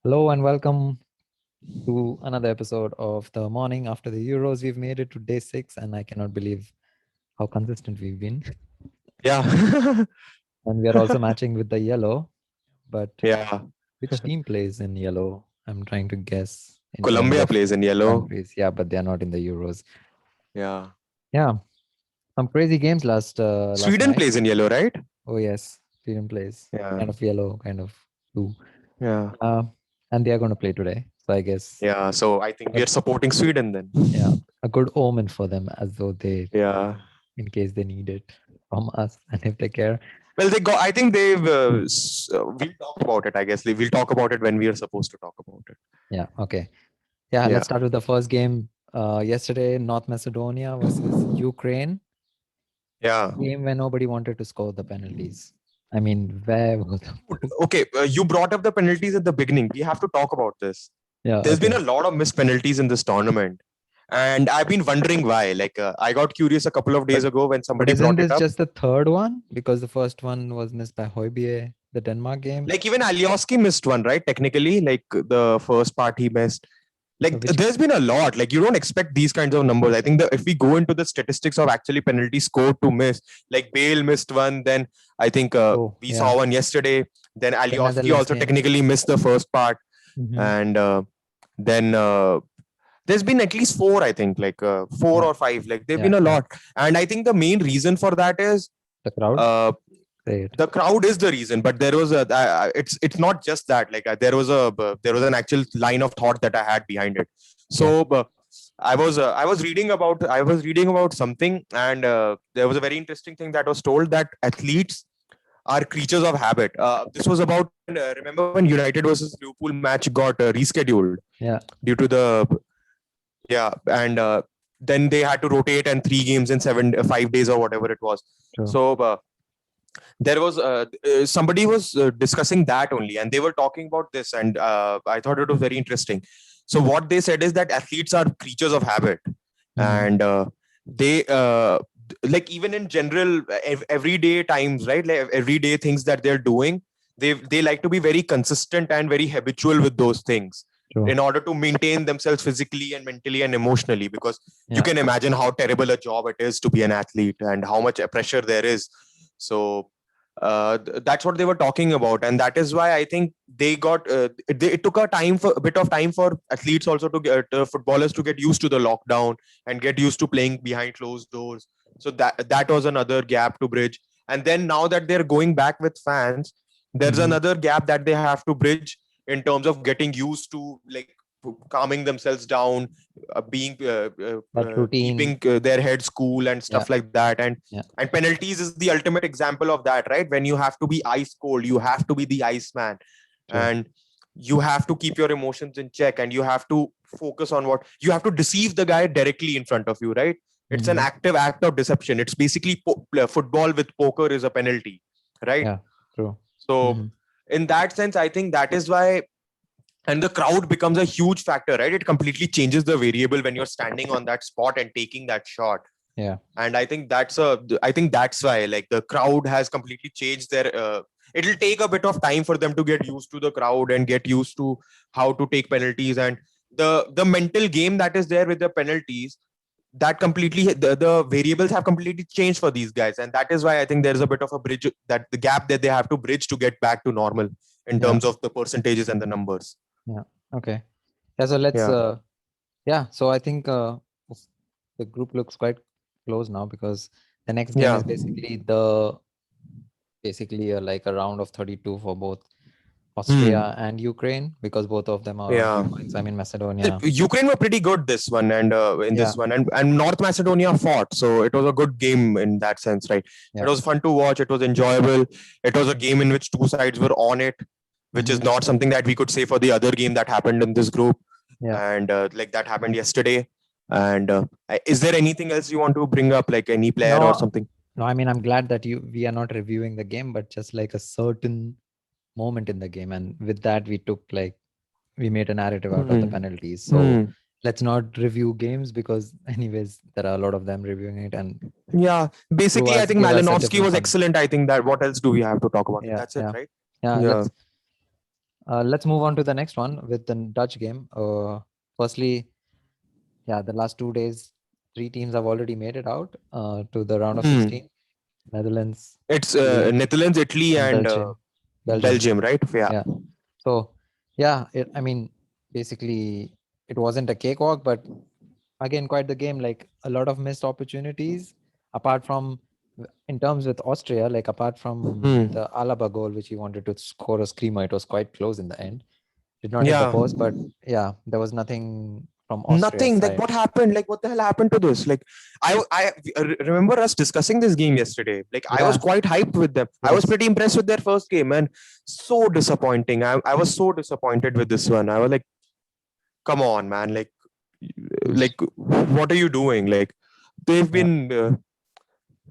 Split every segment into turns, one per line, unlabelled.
Hello and welcome to another episode of the morning after the Euros. We've made it to day 6, and I cannot believe how consistent we've been.
Yeah.
And we are also matching with the yellow. But
Yeah.
which team plays in yellow? I'm trying to guess in terms
Colombia
of
plays in yellow.
countries. Yeah, but they are not in the Euros.
Yeah.
Yeah, some crazy games last
Sweden
night.
plays in yellow, right?
Oh yes, Sweden plays
Yeah.
kind of yellow, kind of blue.
Yeah.
Uh, and they are going to play today. So I guess
Yeah. So I think we
a,
are supporting Sweden then.
yeah, a good omen for them, as though they,
Yeah.
in case they need it from us, and if they care.
Well, they got. I think they've. We'll talk about it. I guess we'll talk about it when we are supposed to talk about it.
Yeah, okay. Yeah,
Yeah.
let's start with the first game. Yesterday, North Macedonia versus Ukraine.
Yeah.
Game where nobody wanted to score the penalties. I mean, where were the...
Okay. You brought up the penalties at the beginning. We have to talk about this.
Yeah,
There's been
okay.
a lot of missed penalties in this tournament, and I've been wondering why. I got curious a couple of days ago when
But
somebody
isn't
brought it
this
up.
just the third one? Because the first one was missed by Højbjerg, the Denmark game.
Like even Alioski missed one, right? Technically, like the first part he missed. Like
Which,
there's been a lot. Like you don't expect these kinds of numbers. I think that if we go into the statistics of actually penalty scored to miss, like Bale missed one, then I think
oh,
we
yeah,
saw one yesterday. Then
the
Alioski
Netherlands
also
game.
technically missed the first part,
Mhm.
and then there's been at least four. I think like four
Yeah.
or five. Like there've
Yeah,
been a
yeah.
lot, and I think the main reason for that is
The crowd. Say it.
the crowd is the reason, but there was a it's not just that. There was an actual line of thought that I had behind it. So I was reading about something, and there was a very interesting thing that was told that athletes are creatures of habit. This was about remember when United versus Liverpool match got rescheduled
Yeah.
due to the and then they had to rotate and 3 games in 5 days or whatever it was.
True.
So there was somebody was discussing that only, and they were talking about this, and I thought it was very interesting. So what they said is that athletes are creatures of habit, and they like even in general everyday times, right? Like everyday things that they're doing, they like to be very consistent and very habitual with those things.
True.
In order to maintain themselves physically and mentally and emotionally, because
Yeah.
you can imagine how terrible a job it is to be an athlete and how much pressure there is. So that's what they were talking about, and that is why I think they got it took a bit of time for athletes also to get footballers to get used to the lockdown and get used to playing behind closed doors. So that was another gap to bridge, and then now that they're going back with fans, there's another gap that they have to bridge in terms of getting used to, like, calming themselves down, being
routine.
keeping their heads cool and stuff like that. And penalties is the ultimate example of that, right? When you have to be ice cold, you have to be the Iceman.
True.
And you have to keep your emotions in check, and you have to focus on what you have to deceive the guy directly in front of you, right? It's an active act of deception. It's basically football with poker is a penalty, right?
Yeah, true.
So in that sense, I think that is why, and the crowd becomes a huge factor, right? It completely changes the variable when you're standing on that spot and taking that shot.
Yeah.
And I think that's why, like, the crowd has completely changed their it'll take a bit of time for them to get used to the crowd and get used to how to take penalties, and the mental game that is there with the penalties, that completely the variables have completely changed for these guys. And that is why I think there's a bit of a bridge, that the gap that they have to bridge to get back to normal in terms of the percentages and the numbers.
Yeah. Okay. Yeah. So let's. So I think the group looks quite close now, because the next game is basically like a round of 32 for both Austria and Ukraine, because both of them are on 3 points. I mean, Macedonia.
Ukraine were pretty good this one, and this one, and North Macedonia fought, so it was a good game in that sense, right? It was fun to watch. It was enjoyable. It was a game in which two sides were on it, which is not something that we could say for the other game that happened in this group. And like that happened yesterday. And is there anything else you want to bring up, like any player or something?
No, I mean, I'm glad that we are not reviewing the game, but just like a certain moment in the game, and with that we made a narrative out of the penalties. So let's not review games, because anyways there are a lot of them reviewing it. And
basically I think Malinovsky was excellent. I think that what else do we have to talk about? That's it, right?
Let's move on to the next one with the Dutch game. Firstly, the last 2 days, 3 teams have already made it out to the round of 16. Netherlands,
It's
Italy,
Netherlands, Italy,
and
and
Belgium.
Belgium, right? Yeah.
Yeah. So, I mean, basically, it wasn't a cakewalk, but again, quite the game. Like a lot of missed opportunities, apart from in terms with Austria, like apart from the Alaba goal, which he wanted to score a screamer, it was quite close in the end. Did not hit the
Yeah.
post, but there was nothing from Austria's
Nothing. Like,
side.
what happened? Like, what the hell happened to this? Like, I remember us discussing this game yesterday. Like, I was
Yeah,
quite hyped with them. I was
yes.
pretty impressed with their first game, and so disappointing. I was so disappointed with this one. I was like, come on, man. Like, what are you doing? Like, they've been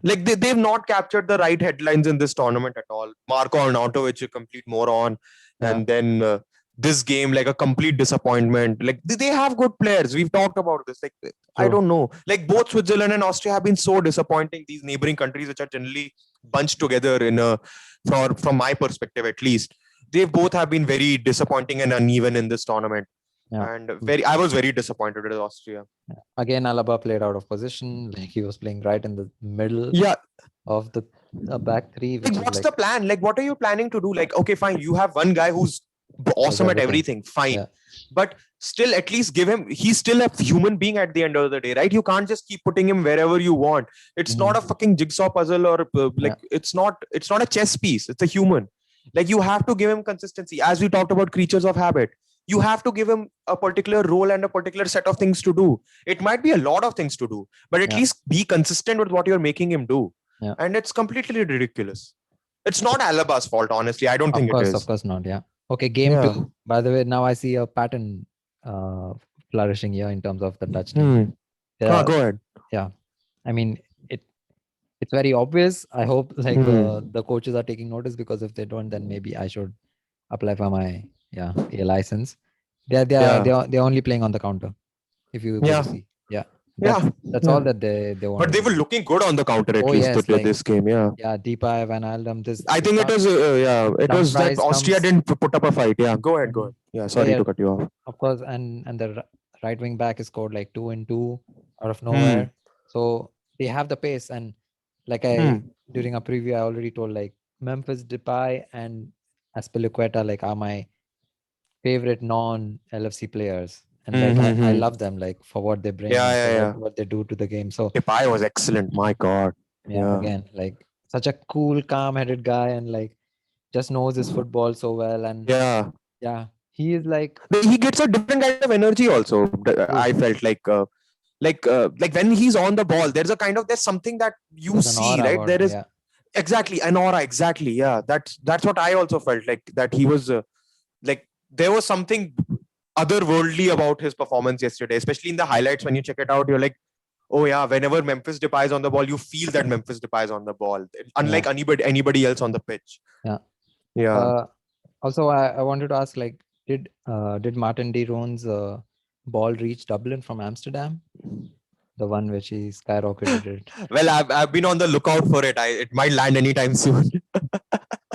like they've not captured the right headlines in this tournament at all. Marko Arnautovic, a complete moron,
Yeah.
and then this game like a complete disappointment. Like, they have good players. We've talked about this. Like, I
True.
don't know. Like, both Switzerland and Austria have been so disappointing. These neighboring countries, which are generally bunched together in a, from my perspective at least, they both have been very disappointing and uneven in this tournament.
Yeah.
And I was very disappointed with Austria.
Again, Alaba played out of position. Like he was playing right in the middle
Yeah.
of the back three. Which
Like,
is
what's
like
the plan? Like, what are you planning to do? Like, okay, fine, you have one guy who's awesome at everything, fine.
Yeah.
But still, at least give him, he's still a human being at the end of the day, right? You can't just keep putting him wherever you want. It's not a fucking jigsaw puzzle or it's not a chess piece. It's a human. Like, you have to give him consistency. As we talked about creatures of habit, you have to give him a particular role and a particular set of things to do. It might be a lot of things to do, but at least be consistent with what you're making him do. And it's completely ridiculous. It's not Alaba's fault, honestly. I don't think it is.
Of course not. Yeah. Okay, game 2. By the way, now I see a pattern flourishing here in terms of the Dutch team.
Go ahead.
Yeah. I mean, it's very obvious. I hope the coaches are taking notice, because if they don't, then maybe I should apply for my a license. They're only playing on the counter. If you go to see. That's all that they want.
But they were looking good on the counter at least this game. Yeah,
Depay, Van Aldum.
I think it was it was that Austria didn't put up a fight. Yeah, go ahead. Yeah, sorry to cut you off.
Of course, and the right wing back is scored like 2 and 2 out of nowhere. So they have the pace, and like during a preview I already told, like Memphis Depay and Azpilicueta like are my favorite non-LFC players. And I love them, like for what they bring, what they do to the game. So
Depay was excellent. My God.
Again, like such a cool, calm-headed guy, and like just knows his football so well. And he is like,
he gets a different kind of energy also. I felt like when he's on the ball, there's something that you see, right? There is exactly an aura. Exactly. Yeah. That's what I also felt like, that he was like, there was something otherworldly about his performance yesterday, especially in the highlights. When you check it out, you're like, oh yeah, whenever Memphis Depay is on the ball, you feel that Memphis Depay is on the ball, unlike anybody else on the pitch.
Also, I wanted to ask, like, did Martin de Roon's ball reach Dublin from Amsterdam? The one which he skyrocketed it.
Well, I've been on the lookout for it. It might land anytime soon.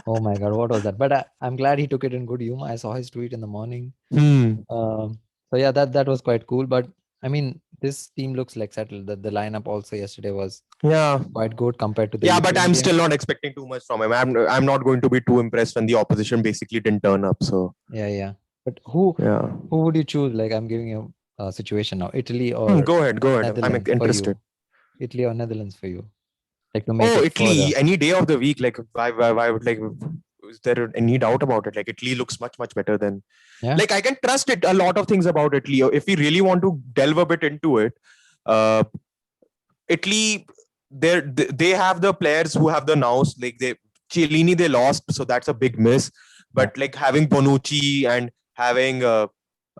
Oh my God, what was that? But I'm glad he took it in good humor. I saw his tweet in the morning. So yeah, that was quite cool. But I mean, this team looks like settled. The lineup also yesterday was quite good compared to the
but I'm still not expecting too much from him. I'm not going to be too impressed when the opposition basically didn't turn up. So
but who would you choose? Like, I'm giving you a situation now: Italy or
go ahead. I'm interested.
Italy or Netherlands for you? Like to
make Italy any day of the week. Like, why would, like, is there any doubt about it? Like, Italy looks much better than like, I can trust it a lot of things about Italy. If we really want to delve a bit into it, Italy, they have the players who have the nous. Like, Chiellini they lost, so that's a big miss. But like, having Bonucci and having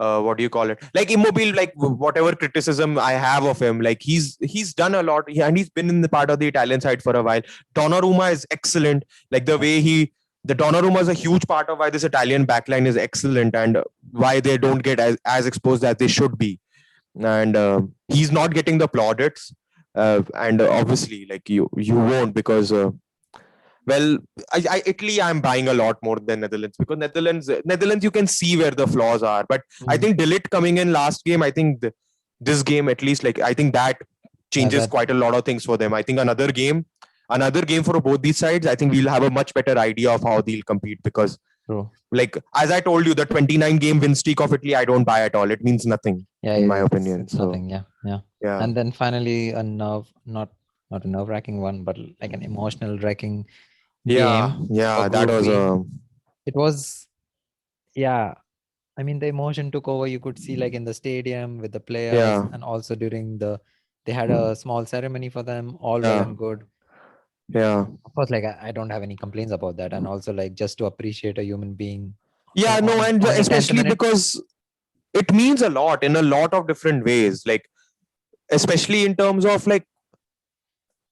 what do you call it, like Immobile, like whatever criticism I have of him, like he's done a lot, and he's been in the part of the Italian side for a while. Donnarumma is excellent. Like, the way the Donnarumma is a huge part of why this Italian backline is excellent, and why they don't get as exposed as they should be. And he's not getting the plaudits, and obviously, like, you won't, because Well, Italy, I'm buying a lot more than Netherlands, because Netherlands, you can see where the flaws are. But I think Delit coming in last game, I think this game at least, like I think that changes quite a lot of things for them. I think another game for both these sides, I think we'll have a much better idea of how they'll compete, because
True.
like as I told you, the 29 game win streak of Italy, I don't buy at all. It means nothing, in my opinion.
It's nothing. Yeah. And then finally not a nerve-wracking one, but like an emotional wrecking game.
That was
It was, yeah. I mean, the emotion took over. You could see like in the stadium with the players, and also during they had a small ceremony for them, all well and good. Of course, like I don't have any complaints about that. And also like just to appreciate a human being.
And especially because it means a lot in a lot of different ways. Like, especially in terms of like,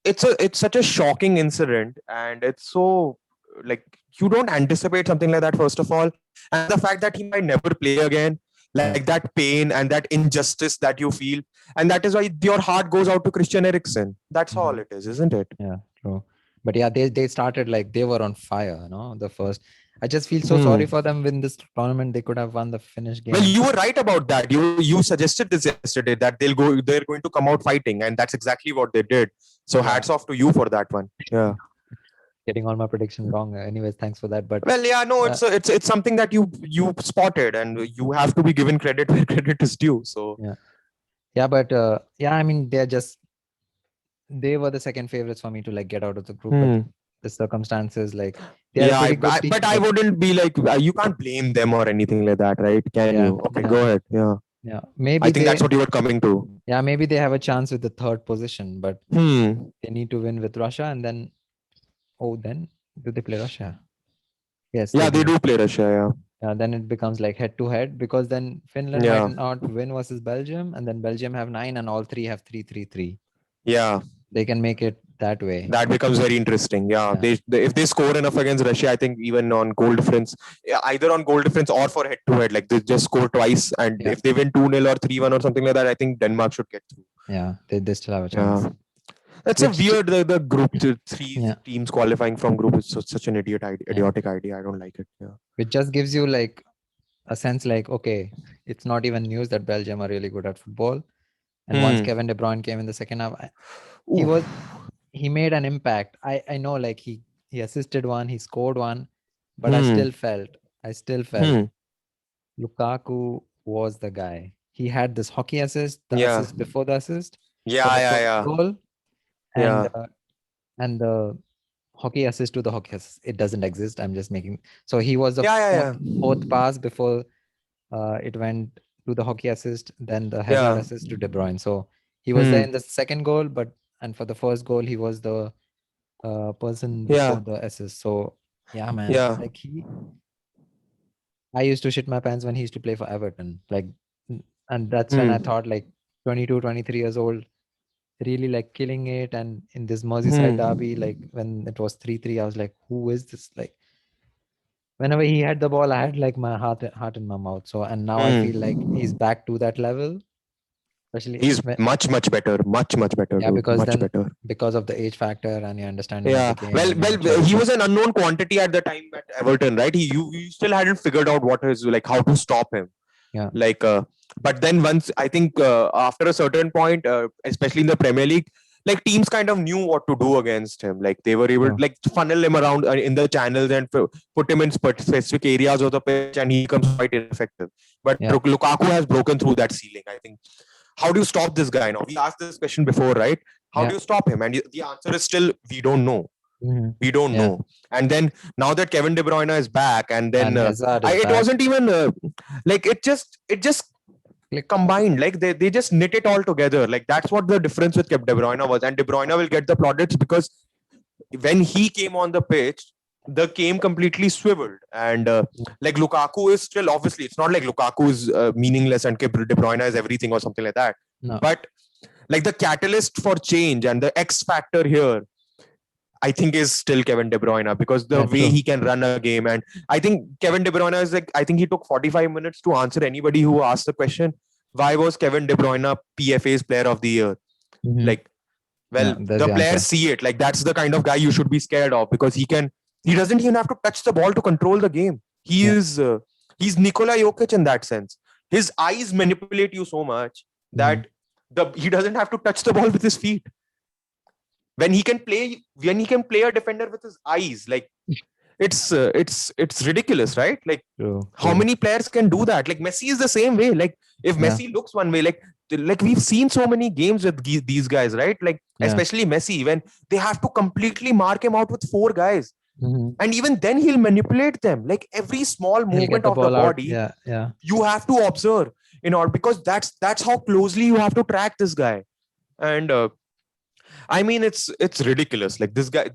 it's such a shocking incident, and it's so like you don't anticipate something like that, first of all, and the fact that he might never play again, like that pain and that injustice that you feel, and that is why your heart goes out to Christian Eriksen. That's all it is, isn't it?
Yeah, true. But yeah, they started like they were on fire, the first. I just feel so sorry for them. Win this tournament, they could have won the Finnish game.
Well, you were right about that. You suggested this yesterday, that they're going to come out fighting, and that's exactly what they did. So hats off to you for that one. Yeah.
Getting all my predictions wrong. Anyways, thanks for that. But
well, yeah, no, it's something that you spotted, and you have to be given credit where credit is due. So
but I mean, they were the second favorites for me to like get out of the group. But the circumstances, like
but I wouldn't be like, you can't blame them or anything like that, right? Can you? Okay, go ahead.
Yeah, maybe
I think that's what you were coming to.
Yeah, maybe they have a chance with the third position, but they need to win with Russia, and then then do they play Russia? Yes.
Yeah, they do play Russia.
Yeah. Then it becomes like head to head, because then Finland might not win versus Belgium, and then Belgium have 9, and all three have 3-3-3.
Yeah.
They can make it that way.
That becomes very interesting. Yeah. They if they score enough against Russia, I think even on goal difference, either on goal difference or for head to head, like they just score twice, and if they win 2-0 or 3-1 or something like that, I think Denmark should get through.
Yeah, they still have a chance.
Yeah. That's a weird, the group, 3 teams qualifying from group is such an idiotic idea. I don't like it. Yeah.
It just gives you like a sense like, okay, it's not even news that Belgium are really good at football. And once Kevin De Bruyne came in the second half, he made an impact. I know, like he assisted one, he scored one, but I still felt Lukaku was the guy. He had this hockey assist, assist before the assist. Goal, and the hockey assist to the hockey assist. It doesn't exist. I'm just making. So he was the fourth pass before it went to the hockey assist, then the Hazard assist to De Bruyne. So he was there in the second goal, and for the first goal, he was the person before the assist. So yeah, man. Like I used to shit my pants when he used to play for Everton. Like, and that's when I thought, like 22, 23 years old, really like killing it. And in this Merseyside derby, like when it was 3-3, I was like, who is this? Like, whenever he had the ball, I had like my heart in my mouth. So, and now I feel like he's back to that level. Especially
he's much better, much better.
Yeah,
dude.
because
much better.
Because of the age factor and your understanding.
Yeah,
of the game,
well, he was an unknown quantity at the time at Everton, right? You still hadn't figured out what is like how to stop him.
Yeah.
Like, but then once I think after a certain point, especially in the Premier League, like teams kind of knew what to do against him. Like they were able to like funnel him around in the channels and put him in specific areas of the pitch, and he becomes quite ineffective. But Lukaku has broken through that ceiling, I think. How do you stop this guy now? We asked this question before, right? How do you stop him? And the answer is still, we don't know. We don't know. And then now that Kevin De Bruyne is back, and then it wasn't even like it just combined. Like they just knit it all together. Like that's what the difference with De Bruyne was. And De Bruyne will get the plaudits because when he came on the pitch, the game completely swiveled. And like Lukaku is still, obviously, it's not like Lukaku is meaningless and De Bruyne is everything or something like that.
No.
But like the catalyst for change and the X factor here, I think is still Kevin De Bruyne, because the way he can run a game. And I think Kevin De Bruyne is like, I think he took 45 minutes to answer anybody who asked the question, why was Kevin De Bruyne PFA's player of the year? Like, Well,
That's
the
the
players
answer.
see it. Like that's the kind of guy you should be scared of, because he doesn't even have to touch the ball to control the game.
Yeah.
He's Nikola Jokic in that sense. His eyes manipulate you so much that he doesn't have to touch the ball with his feet. When he can play a defender with his eyes, like it's ridiculous, right? Like
True.
how many players can do that? Like Messi is the same way. Like if Messi looks one way, like we've seen so many games with these guys, right? Like especially Messi, when they have to completely mark him out with 4 guys, and even then he'll manipulate them. Like every small
He'll get
movement
the
of the
ball out.
body,
Yeah.
you have to observe in order, because that's how closely you have to track this guy. And I mean, it's ridiculous. Like this guy,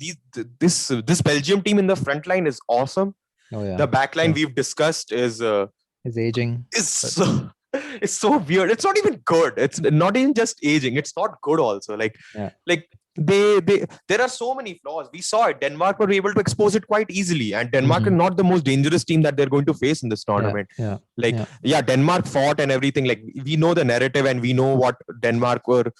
this Belgium team in the front line is awesome.
Oh yeah.
The back line we've discussed is
aging.
so it's so weird. It's not even good. It's not even just aging. It's not good also. Like they there are so many flaws. We saw it. Denmark were able to expose it quite easily, and Denmark is not the most dangerous team that they're going to face in this tournament. Denmark fought and everything. Like we know the narrative and we know what Denmark were.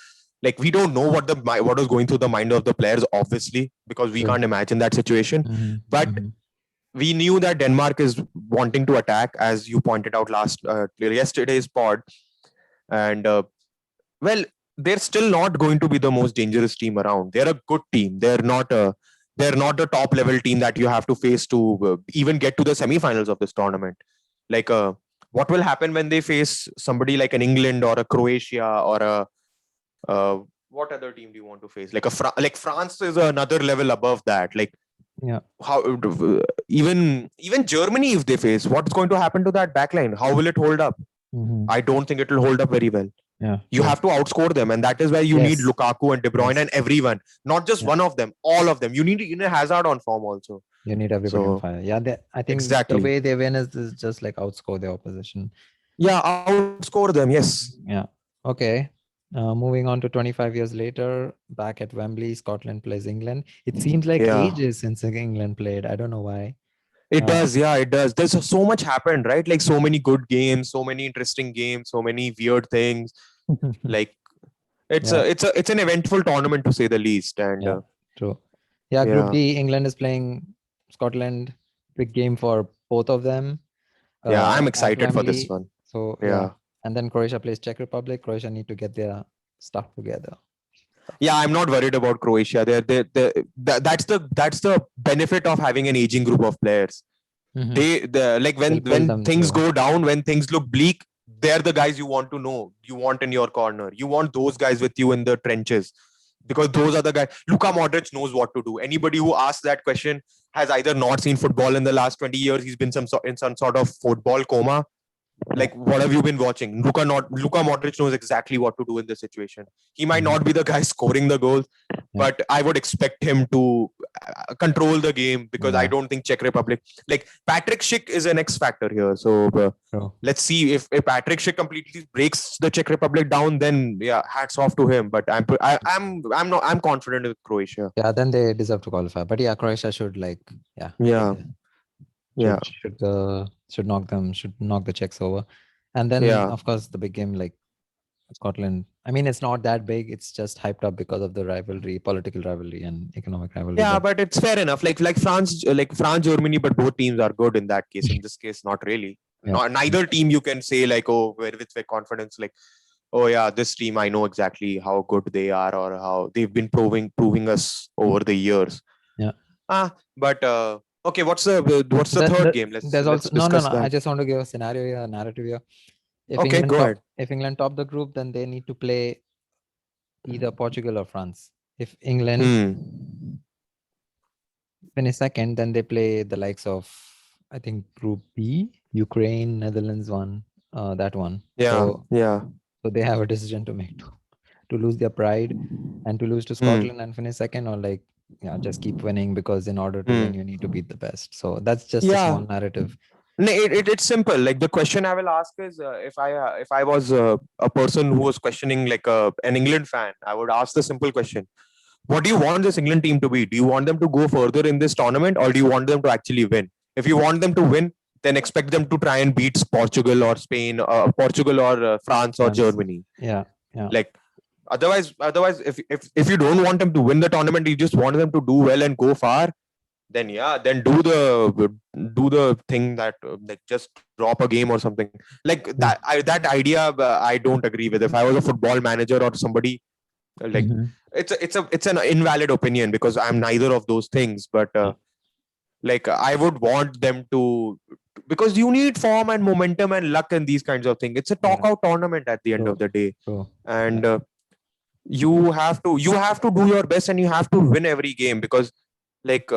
Like we don't know what was going through the mind of the players, obviously, because we can't imagine that situation. But we knew that Denmark is wanting to attack, as you pointed out yesterday's pod, and they're still not going to be the most dangerous team around. They're a good team. They're not a top level team that you have to face to even get to the semifinals of this tournament. Like what will happen when they face somebody like an England or a Croatia or a what other team do you want to face? Like like France is another level above that. Like how even Germany, if they face, what's going to happen to that backline? How will it hold up? I don't think it will hold up very well. You have to outscore them, and that is where you need Lukaku and De Bruyne and everyone, not just one of them, all of them. You need Hazard on form also.
You need everybody on fire. I think the way they win is just like outscore the opposition.
Outscore them. Yes.
Okay. Moving on to 25 years later, back at Wembley, Scotland plays England. It seems like ages since England played. I don't know why.
It does. It does. There's so much happened, right? Like so many good games, so many interesting games, so many weird things. Like it's an eventful tournament, to say the least. And
true. Group B, England is playing Scotland. Big game for both of them.
I'm excited for this one.
So and then Croatia plays Czech Republic. Croatia need to get their stuff together.
I'm not worried about Croatia. That's the benefit of having an aging group of players. Like when things go down, when things look bleak, they're the guys you want to know. You want in your corner. You want those guys with you in the trenches, because those are the guys. Luka Modric knows what to do. Anybody who asks that question has either not seen football in the last 20 years. He's been in some sort of football coma. Like, what have you been watching? Luka Modric knows exactly what to do in this situation. He might not be the guy scoring the goals, but I would expect him to control the game, because I don't think Czech Republic, like Patrick Schick is an X factor here. So let's see if Patrick Schick completely breaks the Czech Republic down, then hats off to him. But I'm confident with Croatia.
Then they deserve to qualify. But Croatia should should knock the Czechs over. And then of course the big game, like Scotland. I mean, it's not that big. It's just hyped up because of the rivalry, political rivalry and economic rivalry.
But it's fair enough. Like France, Germany, but both teams are good in that case. In this case, not really. Neither team you can say like, with confidence, like, this team, I know exactly how good they are or how they've been proving us over the years. Okay, what's the third game? Let's discuss that.
I just want to give a scenario here, a narrative here.
Go ahead.
If England top the group, then they need to play either Portugal or France. If England finish second, then they play the likes of, I think, Group B, Ukraine, Netherlands one, that one. So they have a decision to make to lose their pride and to lose to Scotland and finish second, or like just keep winning, because in order to win you need to beat the best. So that's just a small narrative.
It's simple. Like the question I will ask is, if I was a person who was questioning, like an England fan, I would ask the simple question: what do you want this England team to be? Do you want them to go further in this tournament, or do you want them to actually win? If you want them to win, then expect them to try and beat Portugal or Spain, Portugal or France or Germany.
Yeah.
Like Otherwise, if you don't want them to win the tournament, you just want them to do well and go far. Then then do the thing that like just drop a game or something like that. That idea I don't agree with. If I was a football manager or somebody, like it's an invalid opinion because I'm neither of those things. But like I would want them to, because you need form and momentum and luck and these kinds of things. It's a talk out tournament at the end of the day, and you have to do your best and you have to win every game, because like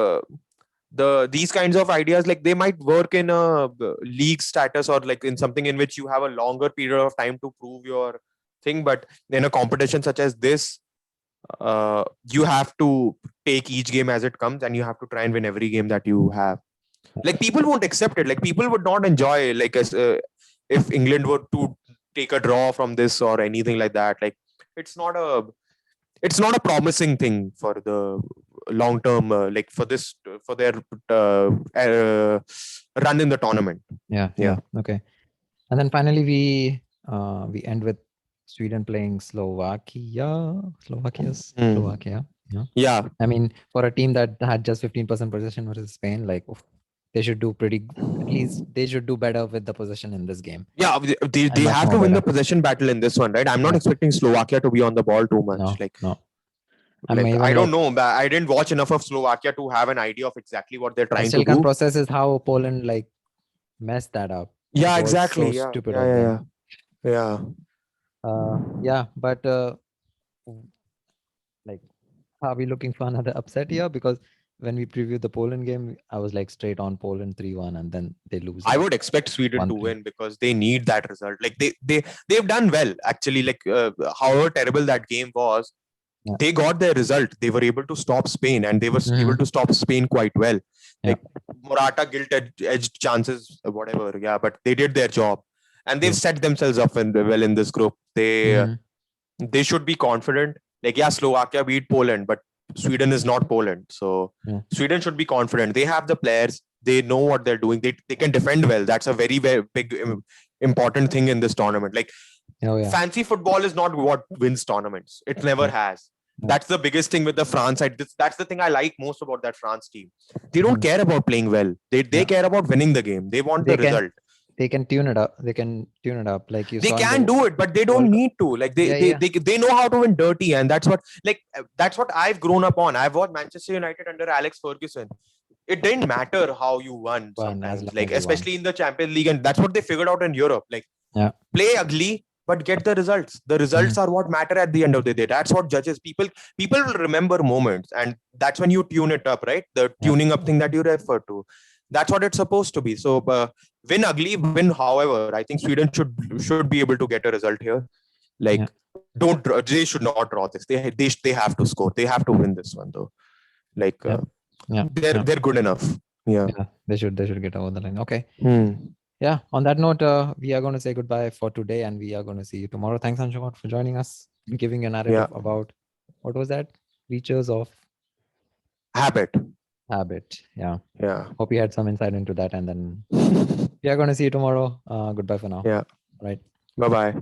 these kinds of ideas, like they might work in a league status or like in something in which you have a longer period of time to prove your thing, but in a competition such as this, you have to take each game as it comes and you have to try and win every game that you have. Like people won't accept it, like people would not enjoy, like if England were to take a draw from this or anything like that. Like it's not a promising thing for the long term, like for this for their run in the tournament.
Yeah. Okay. And then finally we end with Sweden playing Slovakia.
Yeah.
I mean, for a team that had just 15% possession versus Spain, like they should do at least they should do better with the possession in this game.
Yeah, they have to win the possession battle in this one, right? I'm not expecting Slovakia to be on the ball too much.
No.
I don't know. I didn't watch enough of Slovakia to have an idea of exactly what they're trying to do.
I still can't process is how Poland like messed that up.
Yeah, exactly.
So stupid.
Yeah.
But like, are we looking for another upset here? Because when we previewed the Poland game, I was like straight on Poland 3-1, and then they lose.
I would expect Sweden to win because they need that result. Like they've done well actually. Like however terrible that game was, they got their result. They were able to stop Spain, and they were able to stop Spain quite well. Like Morata guilt-edged chances, whatever. Yeah, but they did their job, and they've set themselves up well in this group. They should be confident. Like Slovakia beat Poland, but Sweden is not Poland. So Sweden should be confident. They have the players. They know what they're doing. They can defend well. That's a very, very big, important thing in this tournament. Like fancy football is not what wins tournaments. It never has. That's the biggest thing with the France side. That's the thing I like most about that France team. They don't care about playing well. They care about winning the game. They want the result.
They can tune it up. Like you.
They can do it, but they don't need to. Like they know how to win dirty, and that's what I've grown up on. I've watched Manchester United under Alex Ferguson. It didn't matter how you won sometimes, like especially in the Champions League, and that's what they figured out in Europe. Like play ugly, but get the results. The results are what matter at the end of the day. That's what judges. People will remember moments, and that's when you tune it up, right? The tuning up thing that you refer to. That's what it's supposed to be. So win ugly, win however. I think Sweden should be able to get a result here. Like they should not draw this. They have to score. They have to win this one though. Like they're good enough. Yeah.
They should get over the line. Okay. Yeah. On that note, we are going to say goodbye for today, and we are going to see you tomorrow. Thanks, Anshuman, for joining us and giving a narrative about what was that? Creatures of
habit.
Yeah. Hope you had some insight into that, and then we are going to see you tomorrow. Goodbye for now.
Yeah.
Right.
Bye-bye.